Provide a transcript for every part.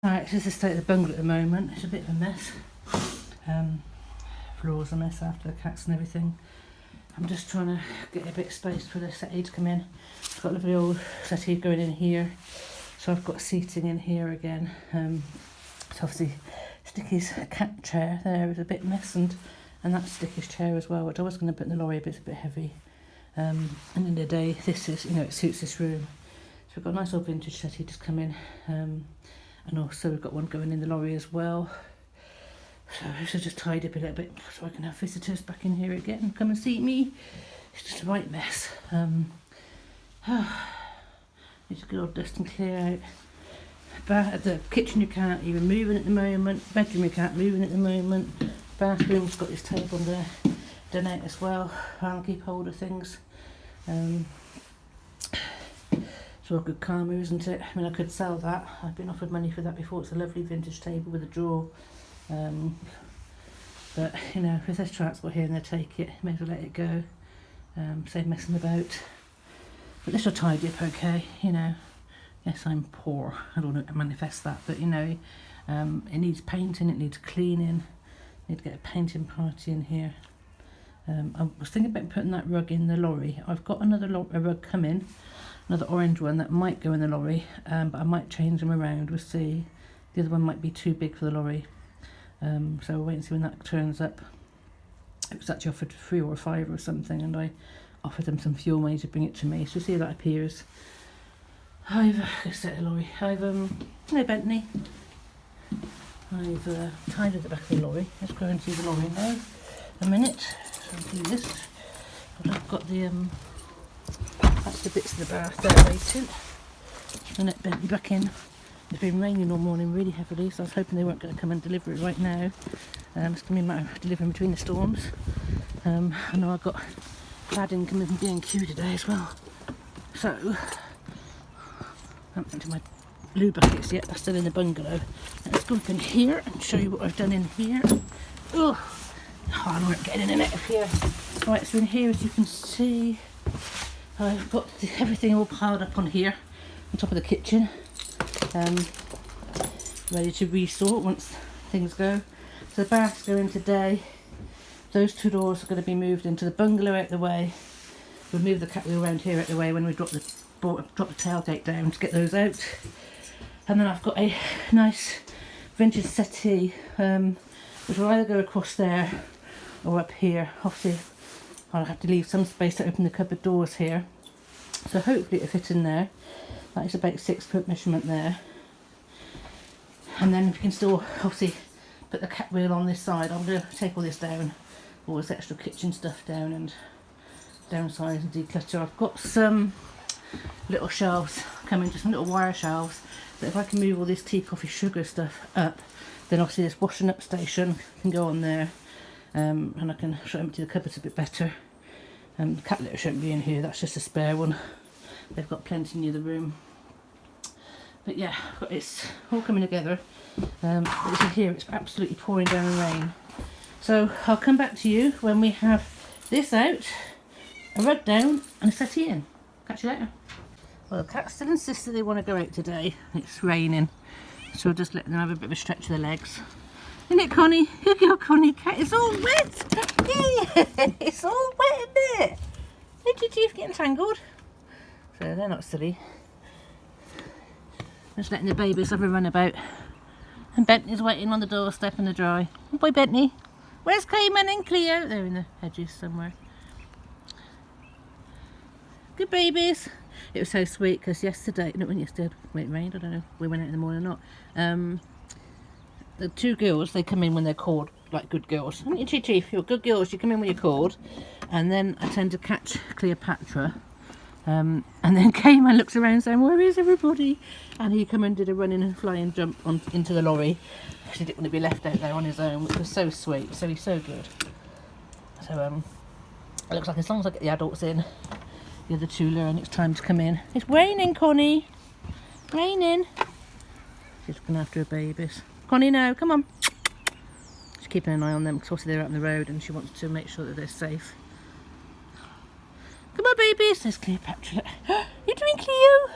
Alright, this is the state of the bungalow at the moment. It's a bit of a mess. Floor's a mess after the cats and everything. I'm just trying to get a bit of space for the settee to come in. I've got a lovely old settee going in here. So I've got seating in here again. So obviously Sticky's cat chair there is a bit mess, and that's Sticky's chair as well, which I was going to put in the lorry, but it's a bit heavy. And in the day, this is, it suits this room. So we've got a nice old vintage settee just come in. And also we've got one going in the lorry as well. So this is just tidy up a little bit so I can have visitors back in here again and come and see me. It's just a right mess. Need a good old dust and clear out. But the kitchen you can't even move in at the moment. Bedroom you can't move in at the moment. Bathroom's got this table there done out as well. I'll keep hold of things. It's all good karma, isn't it? I mean, I could sell that. I've been offered money for that before. It's a lovely vintage table with a drawer. But, if there's transport here and they take it, may as well let it go. Save messing about. But this will tidy up okay, Yes, I'm poor. I don't want to manifest that, but, it needs painting, it needs cleaning. I need to get a painting party in here. I was thinking about putting that rug in the lorry. I've got a rug coming. Another orange one that might go in the lorry, but I might change them around. We'll see. The other one might be too big for the lorry, so we'll wait and see when that turns up. It was actually offered 3 or 5 or something, and I offered them some fuel money to bring it to me. So see if that appears. Let's set the lorry. Hello Bentley. I've tidied the back of the lorry. Let's go and see the lorry now. A minute. So I'll do this. I've got the that's the bits of the bath there waiting. And let Bentley back in. It's been raining all morning really heavily, so I was hoping they weren't going to come and deliver it right now. It's going to be a matter of delivering between the storms. I know I've got cladding coming from B&Q today as well. So, I haven't emptied my blue buckets yet, that's still in the bungalow. Let's go up in here and show you what I've done in here. Oh, hard work getting in and out of here. Right, so in here, as you can see, I've got everything all piled up on here, on top of the kitchen, ready to resort once things go. So the baths go in today. Those 2 doors are going to be moved into the bungalow out the way. We'll move the cat wheel around here out the way when we drop the tailgate down to get those out. And then I've got a nice vintage settee, which will either go across there or up here. Obviously, I'll have to leave some space to open the cupboard doors here. So hopefully it'll fit in there. That is about 6 foot measurement there. And then we can still obviously put the cat wheel on this side. I'm going to take all this down, all this extra kitchen stuff down, and downsize and declutter. I've got some little shelves coming, just some little wire shelves, that if I can move all this tea, coffee, sugar stuff up, then obviously this washing up station can go on there, and I can empty the cupboards a bit better. The cat litter shouldn't be in here, that's just a spare one. They've got plenty near the room. But yeah, it's all coming together. As you hear, it's absolutely pouring down rain. So I'll come back to you when we have this out, a rug down and a settee in. Catch you later. Well, the cats still insist that they want to go out today. It's raining, so we'll just let them have a bit of a stretch of their legs. Isn't it, Connie? Good girl, Connie. Cat is all wet. Yeah, it's all wet, isn't it? Did your teeth get entangled? So they're not silly. Just letting the babies have a run about. And Bentley's waiting on the doorstep in the dry. Good boy, Bentley. Where's Cayman and Cleo? They're in the hedges somewhere. Good babies. It was so sweet because yesterday, when it rained, I don't know, we went out in the morning or not. The 2 girls, they come in when they're called, like good girls. Aren't you, Chief? You're good girls, you come in when you're called. And then I tend to catch Cleopatra. And then Cayman looks around saying, where is everybody? And he come and did a running and flying jump into the lorry. He didn't want to be left out there on his own, which was so sweet. So he's so good. So it looks like as long as I get the adults in, the other 2 learn it's time to come in. It's raining, Connie. Raining. She's looking after her babies. Connie, no, come on. She's keeping an eye on them because obviously they're out on the road and she wants to make sure that they're safe. Come on, babies. There's Cleopatra. You doing, Cleo?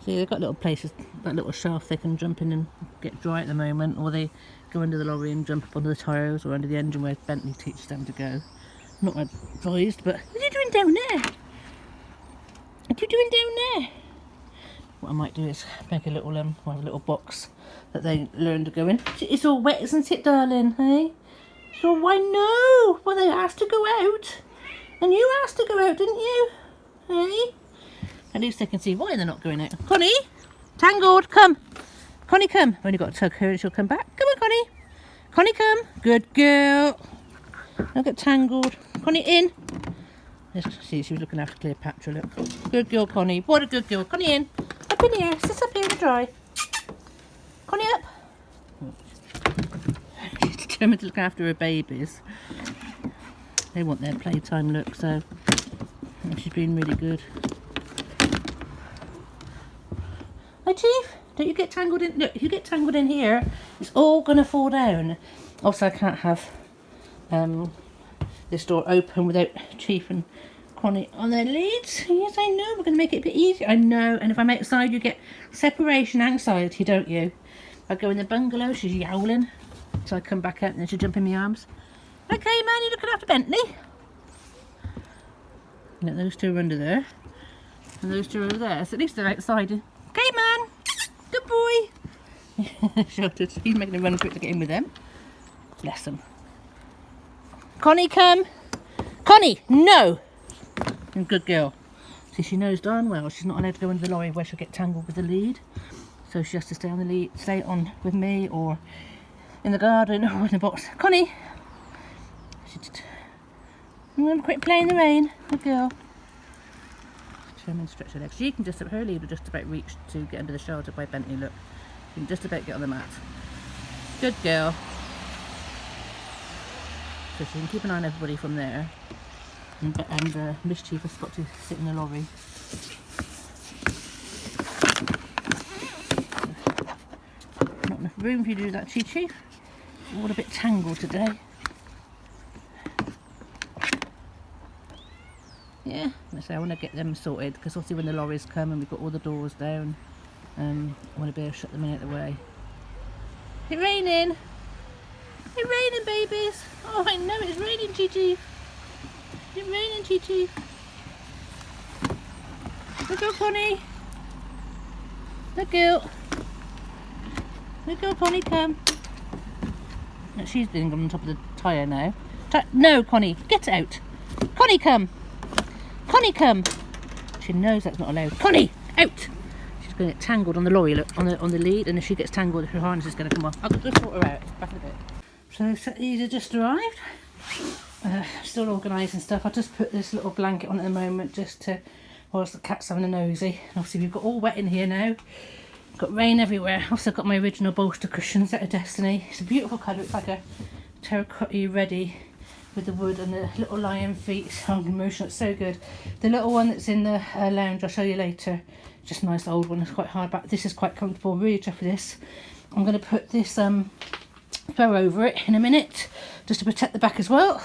See, they've got little places, that little shelf they can jump in and get dry at the moment, or they go under the lorry and jump up onto the tyres or under the engine where Bentley teaches them to go. Not advised, but what are you doing down there? What are you doing down there? What I might do is make a little box that they learn to go in. It's all wet, isn't it, darling? Hey? So why no? Well, they asked to go out, and you asked to go out, didn't you? Hey? At least they can see why they're not going out. Connie, Tangled, come. Connie, come. I've only got to tug her and she'll come back. Come on, Connie. Connie, come. Good girl. Look at Tangled. Connie, in. Let's see, she was looking after Cleopatra. Look. Good girl, Connie. What a good girl. Connie, in. Up in here. Sit up here in the dry. Connie, up. She's determined to look after her babies. They want their playtime look, so she's been really good. Hey, Chief, don't you get tangled in? Look, if you get tangled in here, it's all going to fall down. Also, I can't have this door open without Chief and Connie on their leads. Yes, I know. We're going to make it a bit easier. I know. And if I'm outside, you get separation anxiety, don't you? I go in the bungalow, she's yowling. So I come back out and then she'll jump in my arms. Okay, man, you're looking after Bentley. Look, those two are under there. And those two are over there. So at least they're outside. Okay, man. Good boy. Sheltered. He's making a run for it to get in with them. Bless them. Connie, come. Connie, no. And good girl. See, she knows darn well she's not allowed to go into the lorry where she'll get tangled with the lead. So she has to stay on the lead, stay on with me, or in the garden, or in the box. Connie. I'm going to quit playing in the rain. Good girl. And stretch her legs. She can just, her lead will just about reach to get under the shelter by Bentley. Look, she can just about get on the mat. Good girl. So she can keep an eye on everybody from there. And Mischief has got to sit in the lorry. Not enough room for you to do that, Chief. You're all a bit tangled today. Yeah, I want to get them sorted because obviously when the lorries come and we've got all the doors down, I want to be able to shut them in out of the way. Is it raining? It's raining, babies. Oh, I know it's raining, Gigi. It's raining, Gigi. Good girl, Connie. Good girl. Good girl, Connie, come. She's been on top of the tyre now. No, Connie, get out. Connie, come. Connie, come. She knows that's not allowed. Connie, out. She's going to get tangled on the lorry, look, on the lead, and if she gets tangled, her harness is going to come off. I'll just sort her out. Back in a bit. So these have just arrived. Still organising stuff. I just put this little blanket on at the moment just to, whilst the cat's having a nosy. And obviously we've got all wet in here now. Got rain everywhere. I've also got my original bolster cushions out of Destiny. It's a beautiful colour. It's like a terracotta ready with the wood and the little lion feet. Oh, emotional. It's so good. The little one that's in the lounge, I'll show you later. Just a nice old one. It's quite hard back. This is quite comfortable. Really chuffed with this. I'm going to put this fur over it in a minute, just to protect the back as well.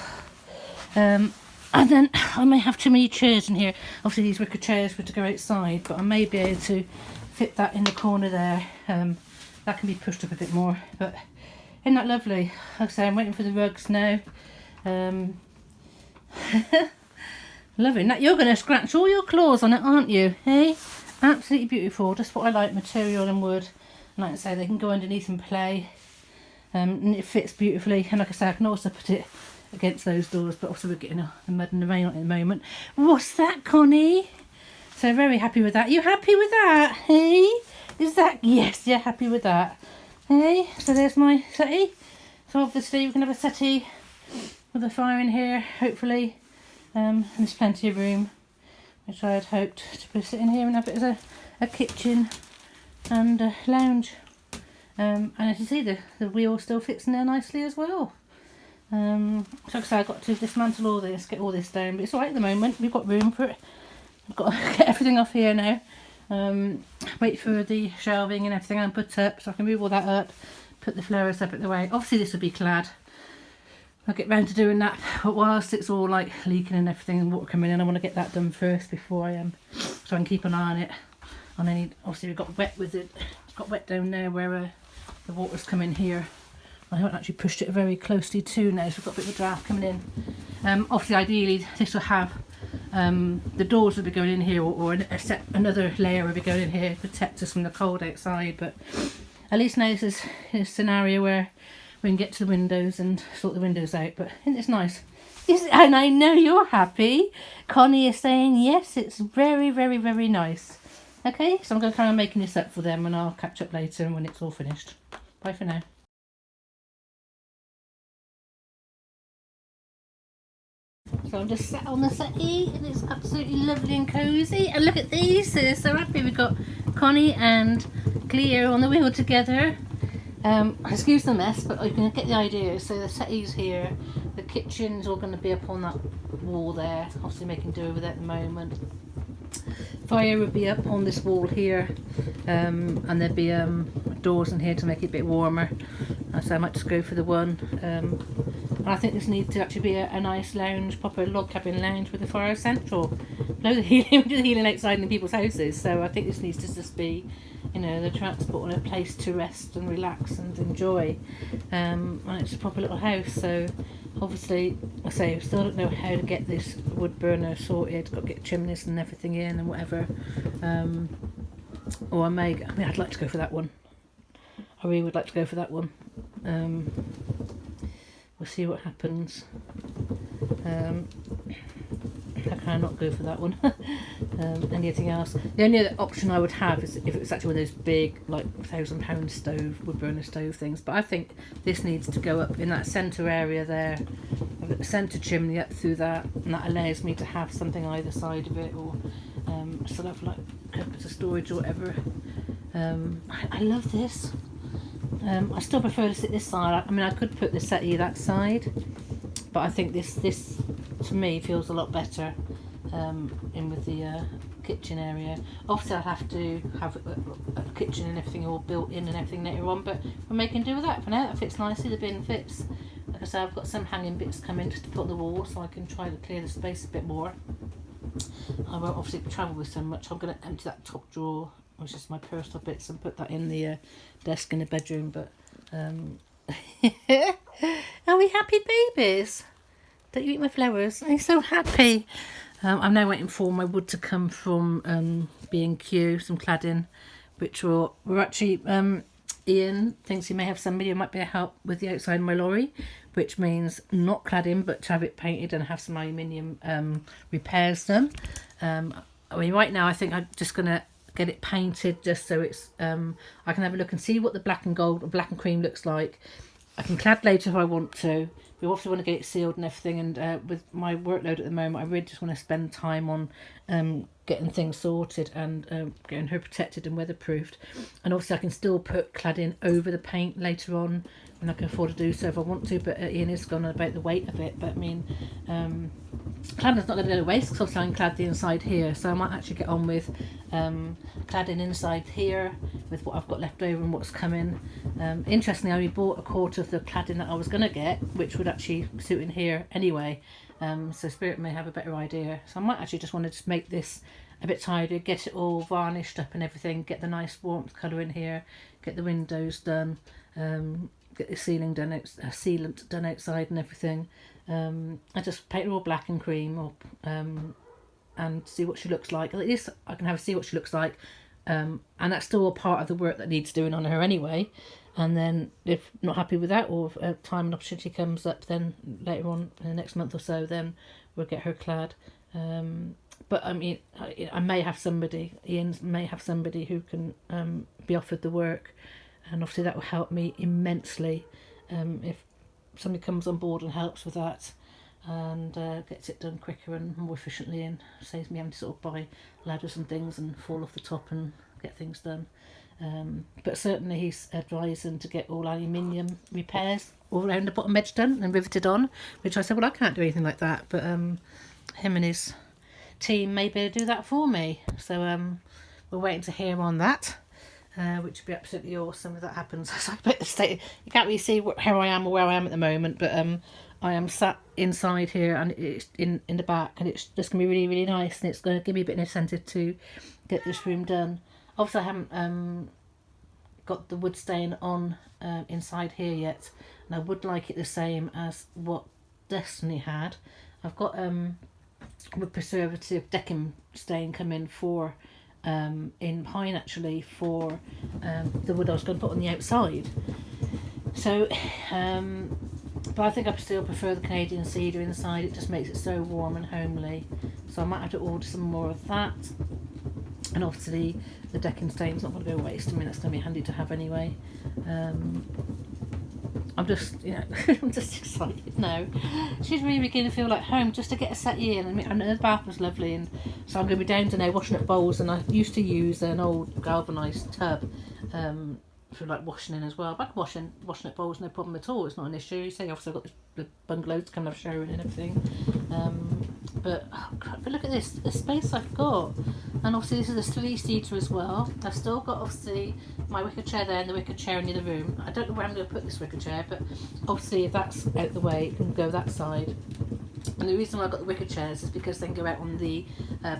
And then I may have too many chairs in here. Obviously these wicker chairs were to go outside, but I may be able to fit that in the corner there. That can be pushed up a bit more, but isn't that lovely? Like I say, I'm waiting for the rugs now. Loving that. You're going to scratch all your claws on it, aren't you? Hey, absolutely beautiful. Just what I like, material and wood. And like I say, they can go underneath and play. And it fits beautifully. And like I say, I can also put it against those doors, but also we're getting the mud and the rain on it at the moment. What's that, Connie? So very happy with that. You happy with that? Hey, is that, yes, you're happy with that. Hey, so there's my settee. So obviously we can have a settee with a fire in here, hopefully. And there's plenty of room, which I had hoped to be sitting here and have it as a kitchen and a lounge. And as you see, the wheel still fits in there nicely as well. So like I say, I've got to dismantle all this, get all this down, but it's alright at the moment. We've got room for it. I've got to get everything off here now. Wait for the shelving and everything and put up, so I can move all that up, put the flowers up at the way. Obviously this will be clad. I'll get round to doing that, but whilst it's all like leaking and everything and water coming in, I want to get that done first before I so I can keep an eye on it. And then obviously we got wet with it. It's got wet down there where the water's coming here. I haven't actually pushed it very closely to now, so we've got a bit of a draft coming in. Obviously, ideally, this will have the doors will be going in here, or another layer will be going in here to protect us from the cold outside. But at least now this is a scenario where we can get to the windows and sort the windows out. But isn't it nice? And I know you're happy. Connie is saying yes, it's very, very, very nice. Okay, so I'm going to carry on making this up for them, and I'll catch up later when it's all finished. Bye for now. So I'm just sat on the settee and it's absolutely lovely and cosy. And look at these, they're so happy. We've got Connie and Cleo on the wheel together. Excuse the mess, but you can get the idea. So the settee's here, the kitchen's all going to be up on that wall there. Obviously making do with it at the moment. Fire would be up on this wall here, and there'd be doors in here to make it a bit warmer. So I might just go for the one. And I think this needs to actually be a nice lounge, proper log cabin lounge with a fire central. Blow the healing, we do the healing outside in people's houses. So I think this needs to just be, you know, the transport and a place to rest and relax and enjoy. And it's a proper little house. So obviously, I say, I still don't know how to get this wood burner sorted. Got to get chimneys and everything in and whatever. Or I mean, I'd like to go for that one. I really would like to go for that one. We'll see what happens. How can I not go for that one? Anything else? The only other option I would have is if it was actually one of those big, like £1,000 stove, wood burner stove things. But I think this needs to go up in that centre area there. I've got the centre chimney up through that, and that allows me to have something either side of it, or sort of like as a storage or whatever. I love this. I still prefer to sit this side. I mean, I could put the settee that side, but I think this to me feels a lot better in with the kitchen area. Obviously I'll have to have a kitchen and everything all built in and everything later on, but we're making do with that for now. That fits nicely, the bin fits. Like I say, I've got some hanging bits coming just to put on the wall, so I can try to clear the space a bit more. I won't obviously travel with so much. I'm going to empty that top drawer, which is my personal bits, and put that in the desk in the bedroom. But are we happy babies? Don't you eat my flowers? I'm so happy. I'm now waiting for my wood to come from B&Q, some cladding, which we're actually, Ian thinks he may have somebody who might be a help with the outside of my lorry, which means not cladding, but to have it painted and have some aluminium repairs done. I mean, right now I think I'm just going to get it painted just so it's I can have a look and see what the black and gold or black and cream looks like. I can clad later if I want to. We also want to get it sealed and everything, and with my workload at the moment, I really just want to spend time on getting things sorted and getting her protected and weatherproofed. And obviously I can still put cladding over the paint later on when I can afford to do so if I want to, but Ian is gone about the weight of it. But I mean, cladding's not going to go to waste because obviously I can clad the inside here, so I might actually get on with cladding inside here with what I've got left over and what's coming. Interestingly, I only bought a quarter of the cladding that I was going to get, which would actually suit in here anyway, so Spirit may have a better idea. So I might actually just want to just make this a bit tidier, get it all varnished up and everything, get the nice warmth colour in here, get the windows done, get the ceiling done, sealant done outside and everything. I just paint her all black and cream up, and see what she looks like. At least I can see what she looks like, and that's still a part of the work that needs doing on her anyway. And then if not happy with that, or if time and opportunity comes up, then later on in the next month or so, then we'll get her clad. But I mean, I may have somebody, Ian may have somebody who can be offered the work, and obviously that will help me immensely if somebody comes on board and helps with that, and gets it done quicker and more efficiently, and saves me having to sort of buy ladders and things and fall off the top and get things done. But certainly he's advising to get all aluminium repairs all around the bottom edge done and riveted on, which I said, well, I can't do anything like that, but him and his team may be able to do that for me. So we're waiting to hear on that, which would be absolutely awesome if that happens. So you can't really see how I am or where I am at the moment, but I am sat inside here, and it's in the back, and it's just going to be really, really nice, and it's going to give me a bit of incentive to get this room done. Obviously I haven't got the wood stain on inside here yet, and I would like it the same as what Destiny had. I've got wood preservative decking stain coming for in pine actually for the wood I was going to put on the outside. So but I think I still prefer the Canadian cedar inside. It just makes it so warm and homely, so I might have to order some more of that. And obviously the decking stain's not going to go waste. I mean, that's going to be handy to have anyway. I'm just, you know, I'm just excited now. She's really beginning to feel like home just to get a settee in. I mean, the bath was lovely, and so I'm going to be down to now washing up bowls. And I used to use an old galvanised tub for like washing in as well. But washing up bowls, no problem at all. It's not an issue. You say obviously I've got the bungalow to come and have showering and everything. But look at this, the space I've got. And obviously this is a 3-seater as well. I've still got obviously my wicker chair there and the wicker chair in the other room. I don't know where I'm going to put this wicker chair, but obviously if that's out the way, it can go that side. And the reason why I've got the wicker chairs is because they can go out on the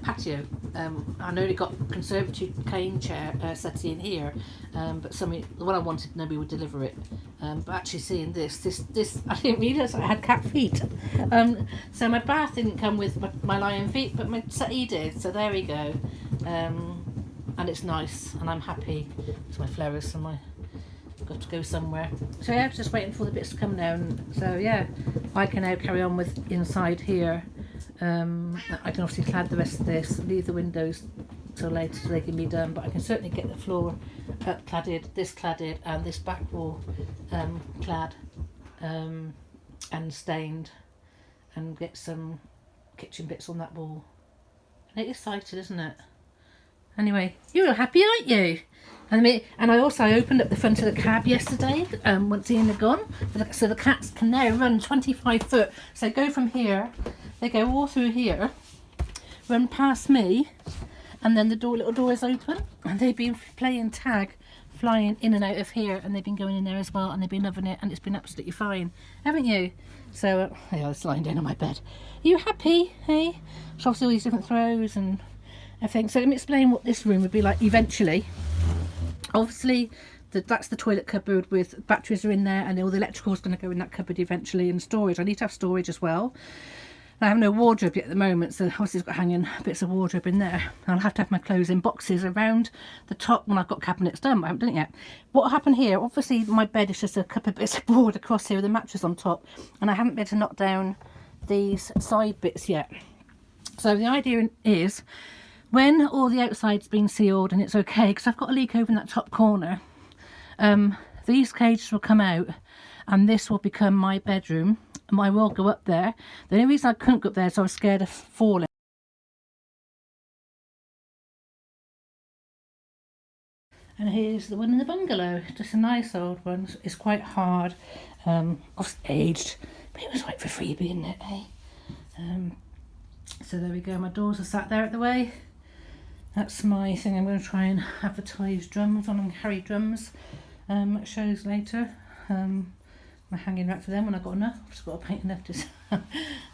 patio. I only got conservatory cane chair settee in here, but the one I wanted, nobody would deliver it. But actually seeing this, I didn't realise I had cat feet. So my bath didn't come with my lion feet, but my settee did. So there we go. And it's nice, and I'm happy. It's my flowers and my. Got to go somewhere. So yeah, just waiting for the bits to come down. So yeah, I can now carry on with inside here. I can obviously clad the rest of this, leave the windows till later so they can be done, but I can certainly get the floor cladded, this cladded, and this back wall clad and stained, and get some kitchen bits on that wall. And it's excited, isn't it? Anyway, you're happy, aren't you? And I also opened up the front of the cab yesterday, once Ian had gone, so the cats can now run 25 foot. So go from here, they go all through here, run past me, and then the little door is open, and they've been playing tag, flying in and out of here, and they've been going in there as well, and they've been loving it, and it's been absolutely fine, haven't you? So yeah, I was lying down on my bed. Are you happy, hey? So obviously all these different throws and everything. So let me explain what this room would be like eventually. Obviously that's the toilet cupboard with batteries are in there, and all the electrical is going to go in that cupboard eventually, and storage. I need to have storage as well. I have no wardrobe yet at the moment, so obviously it's got hanging bits of wardrobe in there. I'll have to have my clothes in boxes around the top when I've got cabinets done, but I haven't done it yet. What happened here, obviously my bed is just a couple of bits of board across here with a mattress on top, and I haven't been able to knock down these side bits yet. So the idea is, when all the outside's been sealed and it's okay, because I've got a leak over in that top corner, these cages will come out and this will become my bedroom, and I will go up there. The only reason I couldn't go up there is I was scared of falling. And here's the one in the bungalow, just a nice old one. It's quite hard, obviously aged, but it was right for freebie, isn't it, eh? So there we go, my doors are sat there at the way. That's my thing. I'm going to try and advertise drums on them, Harry drums shows later. My hanging rack for them when I've got enough. I've just got to paint enough to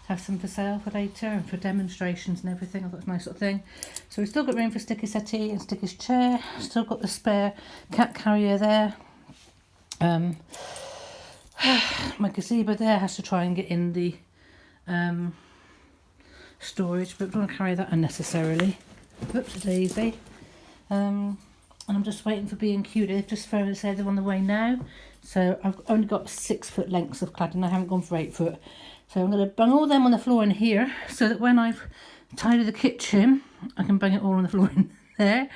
have some for sale for later and for demonstrations and everything. I've got a nice sort of thing. So we've still got room for Sticky's settee and Sticky's chair. Still got the spare cat carrier there. My gazebo there has to try and get in the storage, but don't want to carry that unnecessarily. Whoops, a daisy. And I'm just waiting for B&Q. They've just phoned and said they're on the way now. So I've only got 6 foot lengths of cladding. I haven't gone for 8 foot. So I'm going to bung all them on the floor in here, so that when I've tidied the kitchen, I can bung it all on the floor in there.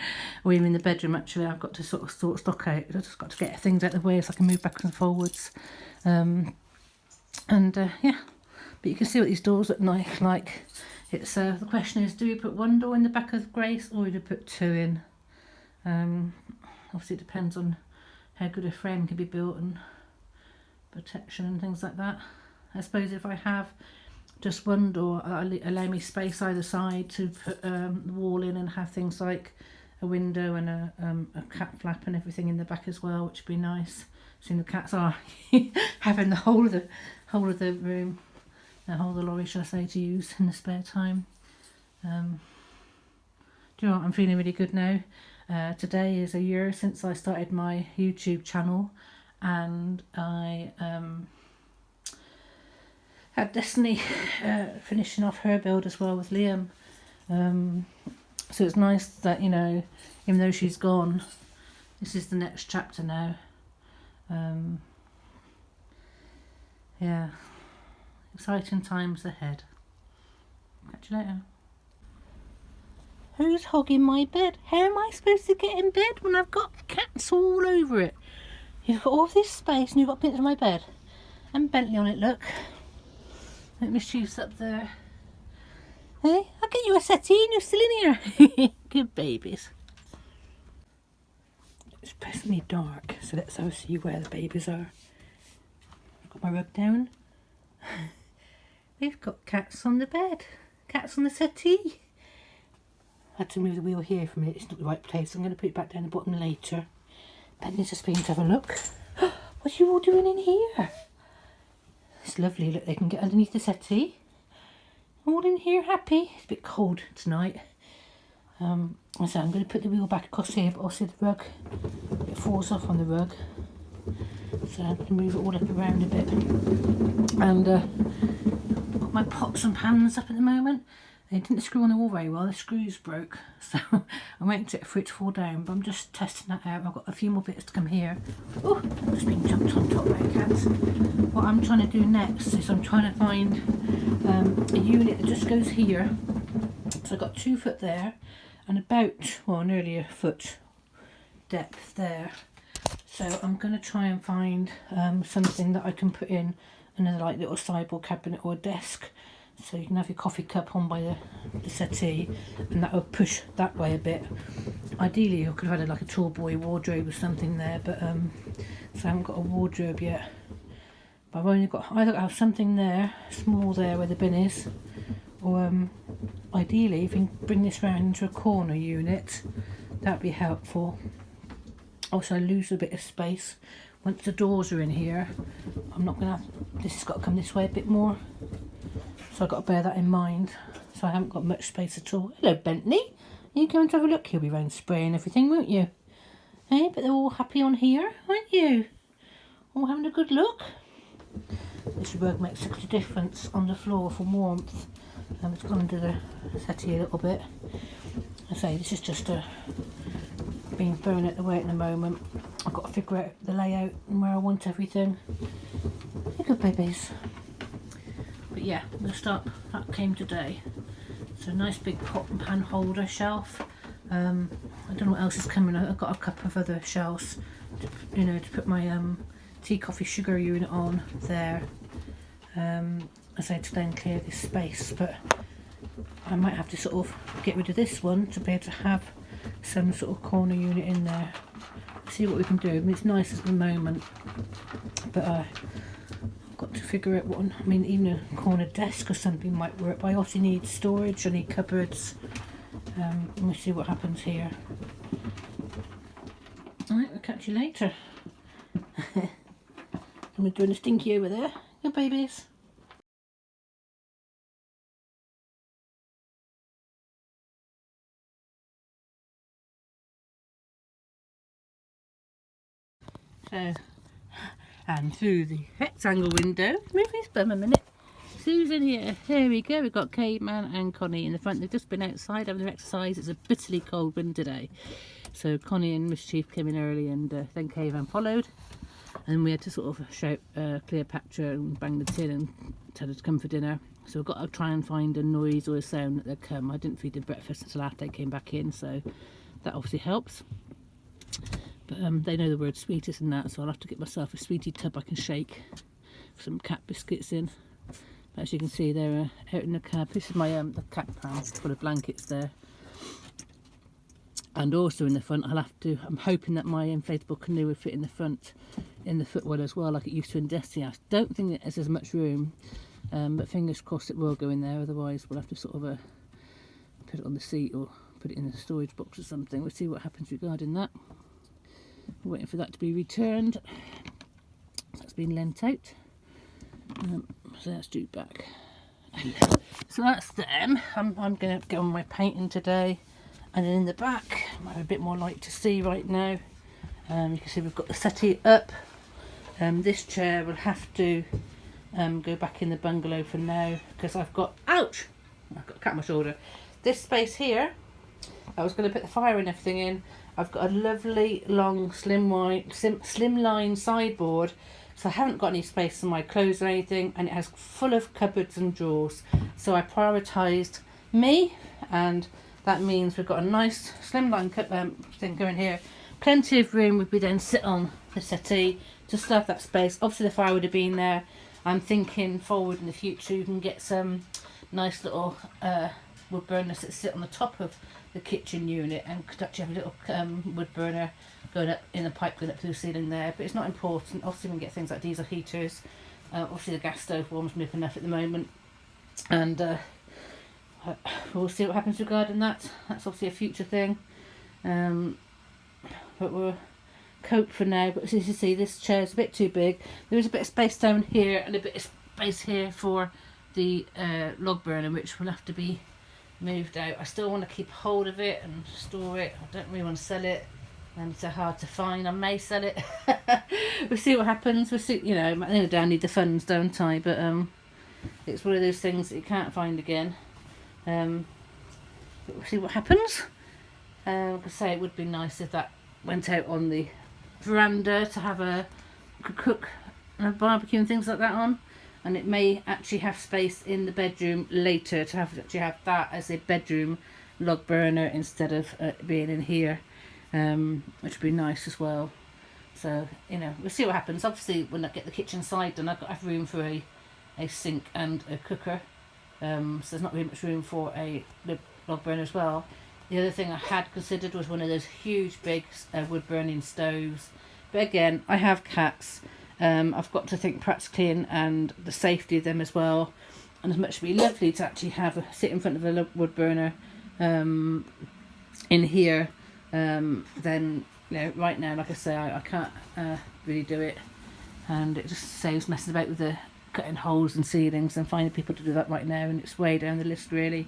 Or even in the bedroom, actually. I've got to sort of stock out. I've just got to get things out of the way so I can move backwards and forwards. Yeah. But you can see what these doors look like. It's the question is, do you put one door in the back of Grace, or do you put 2 in? Obviously it depends on how good a frame can be built and protection and things like that. I suppose if I have just one door, allow me space either side to put the wall in and have things like a window and a cat flap and everything in the back as well, which would be nice. Seeing the cats are having the whole of the room. The whole of the lorry, shall I say, to use in the spare time. Do you know what? I'm feeling really good now. Today is a year since I started my YouTube channel, and I had Destiny finishing off her build as well with Liam. So it's nice that, you know, even though she's gone, this is the next chapter now. Yeah, exciting times ahead. Catch you later. Who's hogging my bed? How am I supposed to get in bed when I've got cats all over it? You've got all this space and you've got bits of my bed. And Bentley on it, look. Let me shoes up there. Hey, I'll get you a settee and you're still in here. Good babies. It's presently dark, so let's have a see where the babies are. Got my rug down. We've got cats on the bed. Cats on the settee. I had to move the wheel here for a minute. It's not the right place. I'm going to put it back down the bottom later. Bentley's just been to have a look. What are you all doing in here? It's lovely. Look, they can get underneath the settee. All in here happy. It's a bit cold tonight. So I'm going to put the wheel back across here, but also the rug, it falls off on the rug. So I'm going to move it all up around a bit. And got my pots and pans up at the moment. They didn't screw on the wall very well, the screws broke. So I'm waiting for it to fall down, but I'm just testing that out. I've got a few more bits to come here. Oh, I've just been jumped on top by cats. What I'm trying to do next is I'm trying to find a unit that just goes here. So I've got 2 foot there and about, well, nearly a foot depth there. So I'm going to try and find something that I can put in another like little sideboard cabinet or a desk. So you can have your coffee cup on by the settee, and that will push that way a bit. Ideally I could have had like a tall boy wardrobe or something there, but so I haven't got a wardrobe yet. But I've only got, either have something there, small there where the bin is, or ideally if you can bring this round into a corner unit, that would be helpful. Also I lose a bit of space once the doors are in here. I'm not going to have, this has got to come this way a bit more. So I've got to bear that in mind. So I haven't got much space at all. Hello Bentley. You going to have a look? You'll be round spraying everything, won't you? Hey, but they're all happy on here, aren't you? All having a good look. This rug makes such a difference on the floor for warmth. It's gone under the settee a little bit. I say this is just being thrown out the way at the moment. I've got to figure out the layout and where I want everything. You're good babies. But yeah, I'm going to start, that came today. So a nice big pot and pan holder shelf. I don't know what else is coming. I've got a couple of other shelves, to, you know, to put my tea, coffee, sugar unit on there. As I to then clear this space, but I might have to sort of get rid of this one to be able to have some sort of corner unit in there. See what we can do. I mean, it's nice at the moment, but I've got to figure out what, I mean, even a corner desk or something might work, but I also need storage, I need cupboards. Let me see what happens here. Alright, we'll catch you later. I'm doing a stinky over there. Good babies. So, and through the rectangle window, move his bum a minute. Susan here. Here we go. We've got Caveman and Connie in the front. They've just been outside having their exercise. It's a bitterly cold wind today. So Connie and Mischief came in early, and then Caveman followed. And we had to sort of shout Cleopatra and bang the tin and tell her to come for dinner. So we've got to try and find a noise or a sound that they'll come. I didn't feed them breakfast until after they came back in, so that obviously helps. But they know the word sweetest and that, so I'll have to get myself a sweetie tub I can shake. Some cat biscuits in. But as you can see, they're out in the cab. This is my the cat pan full of blankets there. And also in the front, I'll have to, I'm hoping that my inflatable canoe will fit in the front, in the footwell as well, like it used to in Destiny. I don't think there's as much room, but fingers crossed it will go in there. Otherwise, we'll have to sort of put it on the seat or put it in a storage box or something. We'll see what happens regarding that. We're waiting for that to be returned. That's been lent out. So that's due back. So that's them. I'm going to get on my painting today. And then in the back, I have a bit more light to see right now. You can see we've got the settee up. This chair will have to go back in the bungalow for now because I've got, ouch! I've got a cat on my shoulder. This space here, I was going to put the fire and everything in. I've got a lovely long slimline sideboard, so I haven't got any space for my clothes or anything, and it has full of cupboards and drawers. So I prioritised me, and that means we've got a nice slimline thing going here. Plenty of room would be then sit on the settee to stuff that space. Obviously the fire would have been there. I'm thinking forward in the future you can get some nice little wood burners that sit on the top of the kitchen unit, and could actually have a little wood burner going up in the pipe going up to the ceiling there. But it's not important. Obviously we can get things like diesel heaters. Obviously the gas stove warms me up enough at the moment, and we'll see what happens regarding that. That's obviously a future thing, but we'll cope for now. But as you can see, this chair's a bit too big. There is a bit of space down here and a bit of space here for the log burner, which will have to be moved out. I still want to keep hold of it and store it. I don't really want to sell it, and it's so hard to find. I may sell it. We'll see what happens. We'll see. You know, at the end of the day, I need the funds, don't I? But it's one of those things that you can't find again. But we'll see what happens. Like I say, it would be nice if that went out on the veranda to have a cook and a barbecue and things like that on. And it may actually have space in the bedroom later to actually have that as a bedroom log burner instead of being in here, which would be nice as well. So, you know, we'll see what happens. Obviously, when I get the kitchen side done, I've got to have room for a sink and a cooker. So there's not really much room for a log burner as well. The other thing I had considered was one of those huge big wood burning stoves. But again, I have cats. I've got to think practically and the safety of them as well. And as much as it'd be lovely to actually sit in front of a wood burner in here, then, you know, right now, like I say, I can't really do it. And it just saves messing about with the cutting holes and ceilings and finding people to do that right now. And it's way down the list, really.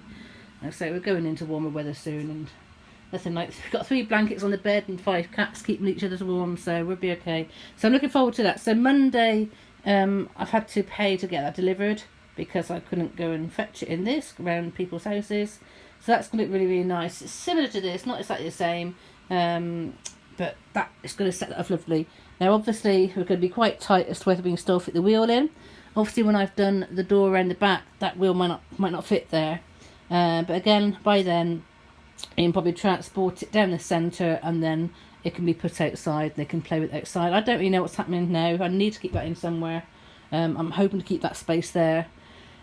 Like I say, we're going into warmer weather soon, and nothing like, we've got 3 blankets on the bed and 5 cats keeping each other warm, so we'll be okay. So I'm looking forward to that. So Monday, I've had to pay to get that delivered because I couldn't go and fetch it in this around people's houses. So that's going to look really, really nice. It's similar to this, not exactly the same, but that is going to set that up lovely. Now obviously we're going to be quite tight as to whether we can still fit the wheel in. Obviously when I've done the door around the back, that wheel might not fit there. But again, by then you can probably transport it down the centre, and then it can be put outside. They can play with it outside. I don't really know what's happening now. I need to keep that in somewhere. I'm hoping to keep that space there.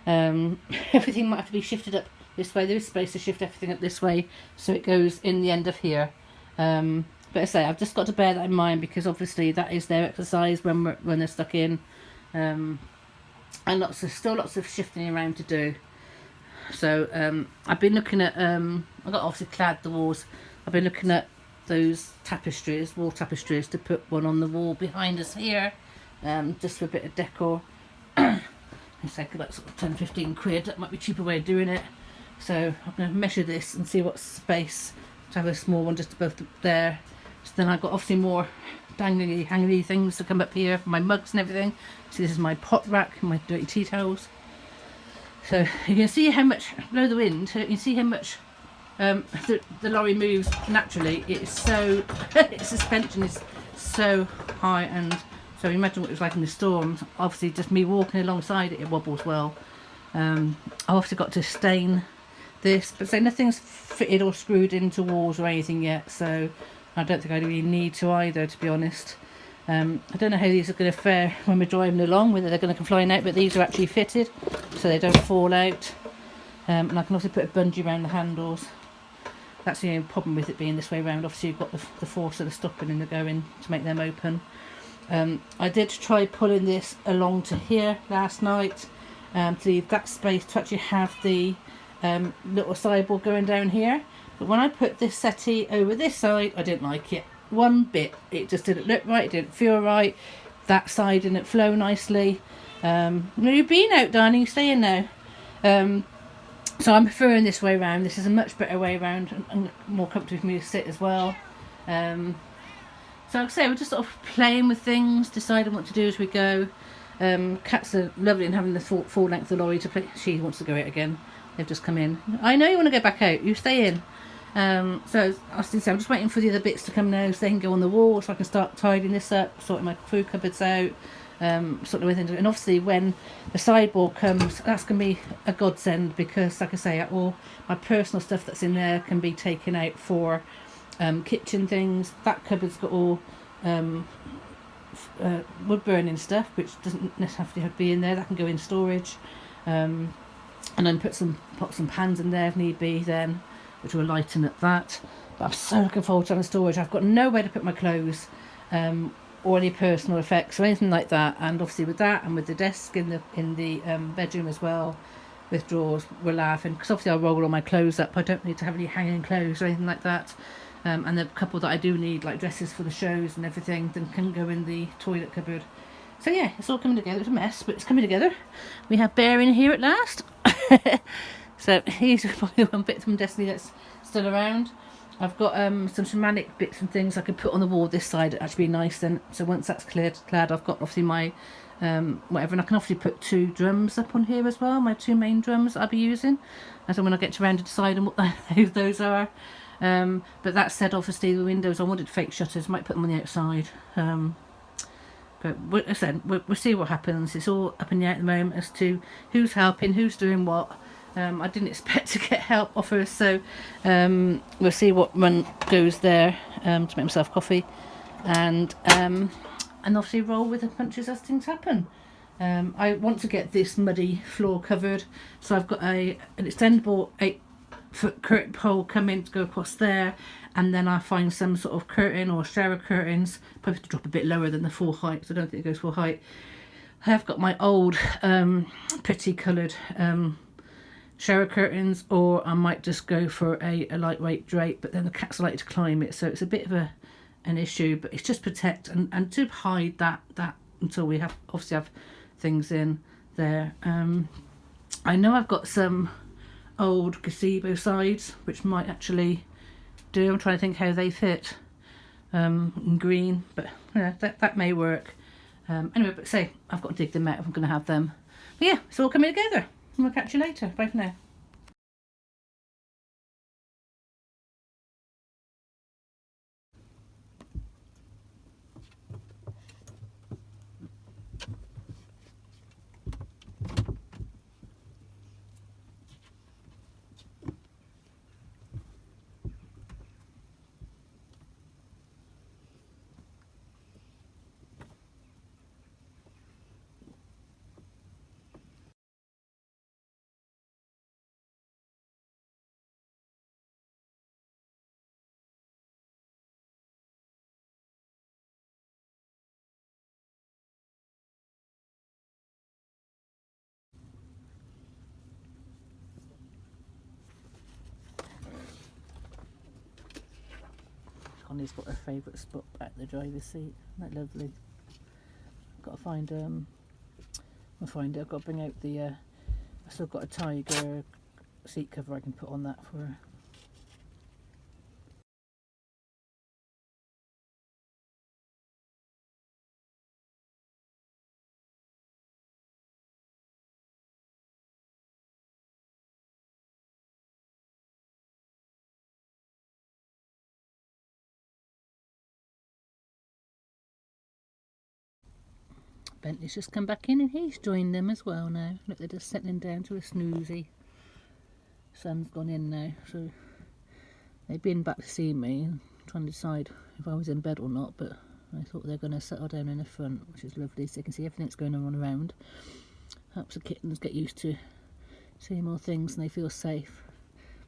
Everything might have to be shifted up this way. There is space to shift everything up this way, so it goes in the end of here. But I say, I've just got to bear that in mind, because obviously that is their exercise when they're stuck in, and still lots of shifting around to do. So I've been looking at, I've got obviously clad the walls. I've been looking at those tapestries, wall tapestries, to put one on the wall behind us here, just for a bit of decor. It's like about sort of 10-15 quid. That might be a cheaper way of doing it. So I'm going to measure this and see what space to have a small one just above there. So then I've got obviously more dangly, hangly things to come up here for my mugs and everything. So this is my pot rack and my dirty tea towels. So you can see how much, blow the wind, you can see how much the lorry moves naturally. It is so, its suspension is so high, and so imagine what it was like in the storm. Obviously just me walking alongside it, it wobbles well. I've obviously got to stain this, but so nothing's fitted or screwed into walls or anything yet, so I don't think I really need to either, to be honest. I don't know how these are going to fare when we're driving along, whether they're going to come flying out, but these are actually fitted so they don't fall out. And I can also put a bungee around the handles. That's the only problem with it being this way around. Obviously you've got the force of the stopping and the going to make them open. I did try pulling this along to here last night, to leave that space to actually have the little sideboard going down here. But when I put this settee over this side, I didn't like it one bit. It just didn't look right, it didn't feel right. That side didn't flow nicely. You've been out, darling, stay in now. So I'm preferring this way round. This is a much better way round and more comfortable for me to sit as well. So like I say, we're just sort of playing with things, deciding what to do as we go. Cats are lovely and having the full length of the lorry to play. She wants to go out again. They've just come in. I know you want to go back out. You stay in. So I was saying, I'm just waiting for the other bits to come now so they can go on the wall so I can start tidying this up, sorting my food cupboards out, sorting everything. And obviously when the sideboard comes, that's going to be a godsend because, like I say, all my personal stuff that's in there can be taken out for kitchen things. That cupboard's got all wood burning stuff, which doesn't necessarily have to be in there. That can go in storage, and then put some pots and pans in there if need be then, which will lighten up that. But I'm so looking forward to having storage. I've got nowhere to put my clothes or any personal effects or anything like that. And obviously with that and with the desk in the bedroom as well, with drawers, we're laughing because obviously I'll roll all my clothes up. I don't need to have any hanging clothes or anything like that. And the couple that I do need, like dresses for the shows and everything, then can go in the toilet cupboard. So yeah, it's all coming together. It's a mess, but it's coming together. We have Bear in here at last. So he's probably the one bit from Destiny that's still around. I've got some shamanic bits and things I could put on the wall this side. It'd actually be nice then. So once that's clad, I've got obviously my whatever, and I can obviously put 2 drums up on here as well. My 2 main drums I'll be using. And so when I get around to deciding what those are. But that said, obviously the windows, I wanted fake shutters. Might put them on the outside. But as I said, we'll see what happens. It's all up in the air at the moment as to who's helping, who's doing what. I didn't expect to get help offers, so we'll see what one goes there to make myself coffee, and obviously roll with the punches as things happen. I want to get this muddy floor covered, so I've got an extendable 8-foot curtain pole coming to go across there, and then I find some sort of curtain or shower curtains, probably have to drop a bit lower than the full height, so I don't think it goes full height. I have got my old pretty coloured shower curtains, or I might just go for a lightweight drape, but then the cats like to climb it, so it's a bit of an issue, but it's just protect and to hide that until we obviously have things in there. I know I've got some old gazebo sides which might actually do. I'm trying to think how they fit in green, but yeah, that may work. Anyway, but say I've got to dig them out if I'm going to have them. But yeah, it's all coming together. And we'll catch you later. Bye for now. Connie's got her favourite spot back the driver's seat. Isn't that lovely? I've got to find I'll find it. I've got to bring out the I've still got a tiger seat cover I can put on that for her. Bentley's just come back in and he's joined them as well now. Look, they're just settling down to a snoozy. Sun's gone in now, so they've been back to see me and trying to decide if I was in bed or not, but I thought they're going to settle down in the front, which is lovely, so they can see everything that's going on around. Helps the kittens get used to seeing more things and they feel safe.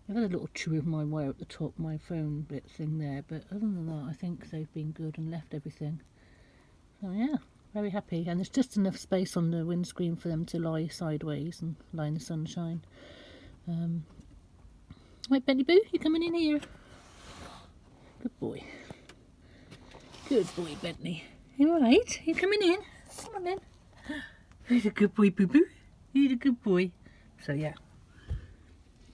I've had a little chew of my wire at the top, my phone bit thing there, but other than that I think they've been good and left everything. So yeah, very happy, and there's just enough space on the windscreen for them to lie sideways and lie in the sunshine. Right, Bentley Boo, you coming in here? Good boy. Good boy, Bentley. You alright? You coming in? Come on in. You're a good boy, Boo Boo. You're a good boy. So yeah.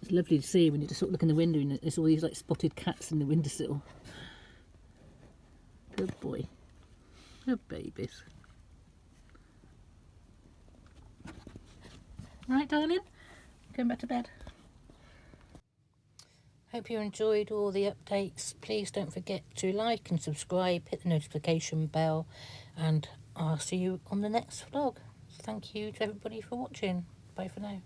It's lovely to see when you just sort of look in the window and there's all these like spotted cats in the windowsill. Good boy. Good babies. Right, darling? Going back to bed. Hope you enjoyed all the updates. Please don't forget to like and subscribe, hit the notification bell, and I'll see you on the next vlog. Thank you to everybody for watching. Bye for now.